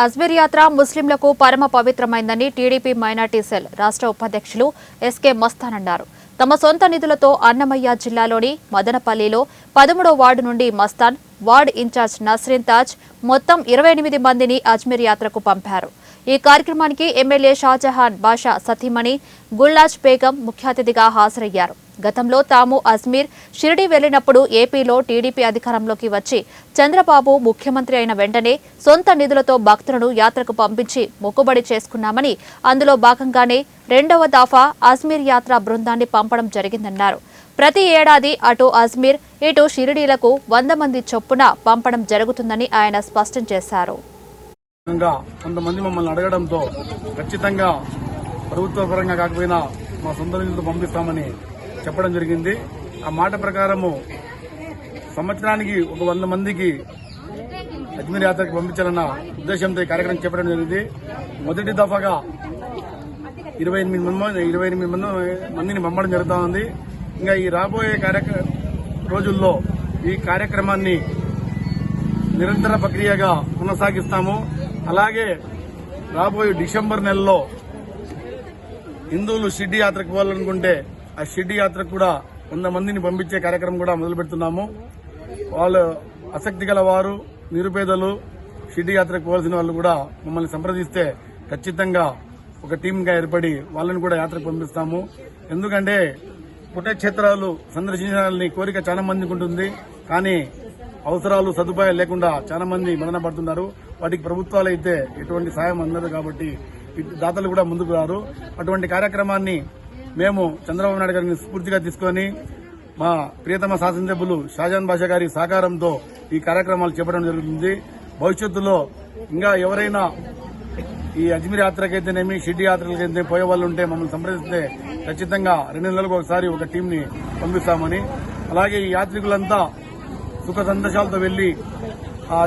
అజ్మీర్ యాత్ర ముస్లింలకు పరమ పవిత్రమైందని టీడీపీ మైనార్టీ సెల్ రాష్ట్ర ఉపాధ్యక్షులు ఎస్కే మస్తాన్ అన్నారు. తమ సొంత నిధులతో అన్నమయ్య జిల్లాలోని మదనపల్లిలో 13వ వార్డు నుండి మస్తాన్, వార్డు ఇన్ఛార్జ్ నస్రీన్ తాజ్ మొత్తం 28 మందిని అజ్మీర్ యాత్రకు పంపారు. ఈ కార్యక్రమానికి ఎమ్మెల్యే షాజహాన్ బాషా సతీమణి గుల్లాజ్ బేగం ముఖ్య అతిథిగా హాజరయ్యారు. గతంలో తాము అజ్మీర్, షిరిడి వెళ్లినప్పుడు ఏపీలో టీడీపీ అధికారంలోకి వచ్చి చంద్రబాబు ముఖ్యమంత్రి అయిన వెంటనే సొంత నిధులతో భక్తులను యాత్రకు పంపించి మొక్కుబడి చేసుకున్నామని, అందులో భాగంగానే 2వ దఫా అజ్మీర్ యాత్ర బృందాన్ని పంపడం జరిగిందన్నారు. ప్రతి ఏడాది అటు అజ్మీర్, ఇటు షిరిడీలకు 100 మంది చొప్పున పంపడం జరుగుతుందని ఆయన స్పష్టం చేశారు. కొంతమంది మమ్మల్ని అడగడంతో ఖచ్చితంగా ప్రభుత్వ పరంగా కాకపోయినా మా సొంత నిధులతో పంపిస్తామని చెప్పడం జరిగింది. ఆ మాట ప్రకారము సంవత్సరానికి ఒక 100 మందికి అజ్మీర్ యాత్రకు పంపించాలన్న ఉద్దేశంతో ఈ కార్యక్రమం చెప్పడం జరిగింది. మొదటి దఫాగా 28 మందిని పంపడం జరుగుతూ ఉంది. ఇంకా ఈ రాబోయే రోజుల్లో ఈ కార్యక్రమాన్ని నిరంతర ప్రక్రియగా కొనసాగిస్తాము. అలాగే రాబోయే డిసెంబర్ నెలలో హిందువులు షిర్డీ యాత్రకు పోవాలనుకుంటే ఆ షిర్డీ యాత్రకు కూడా 100 మందిని పంపించే కార్యక్రమం కూడా మొదలు పెడుతున్నాము. వాళ్ళు ఆసక్తి గల వారు, నిరుపేదలు, షిర్డీ యాత్రకు పోవాల్సిన వాళ్ళు కూడా మమ్మల్ని సంప్రదిస్తే ఖచ్చితంగా ఒక టీంగా ఏర్పడి వాళ్ళని కూడా యాత్రకు పంపిస్తాము. ఎందుకంటే పుణ్యక్షేత్రాలు సందర్శించాలని కోరిక చాలా మందికి ఉంటుంది. కానీ అవసరాలు, సదుపాయాలు లేకుండా చాలా మంది మదన పడుతున్నారు. వాటికి ప్రభుత్వాలు అయితే ఎటువంటి సాయం అందదు కాబట్టి దాతలు కూడా ముందుకు రారు. అటువంటి కార్యక్రమాన్ని మేము చంద్రబాబు నాయుడు గారిని స్ఫూర్తిగా తీసుకుని మా ప్రియతమ శాసనసభ్యులు షాజహాన్ బాషా గారి సహకారంతో ఈ కార్యక్రమాలు చేపట్టడం జరుగుతుంది. భవిష్యత్తులో ఇంకా ఎవరైనా ఈ అజ్మీర్ యాత్రకైతేనేమి, షిర్డీ యాత్రలకైతే పోయే వాళ్ళు ఉంటే మమ్మల్ని సంప్రదిస్తే ఖచ్చితంగా 2 నెలలకు ఒకసారి ఒక టీంని పంపిస్తామని, అలాగే ఈ యాత్రికులంతా సుఖ సంతోషాలతో వెళ్లి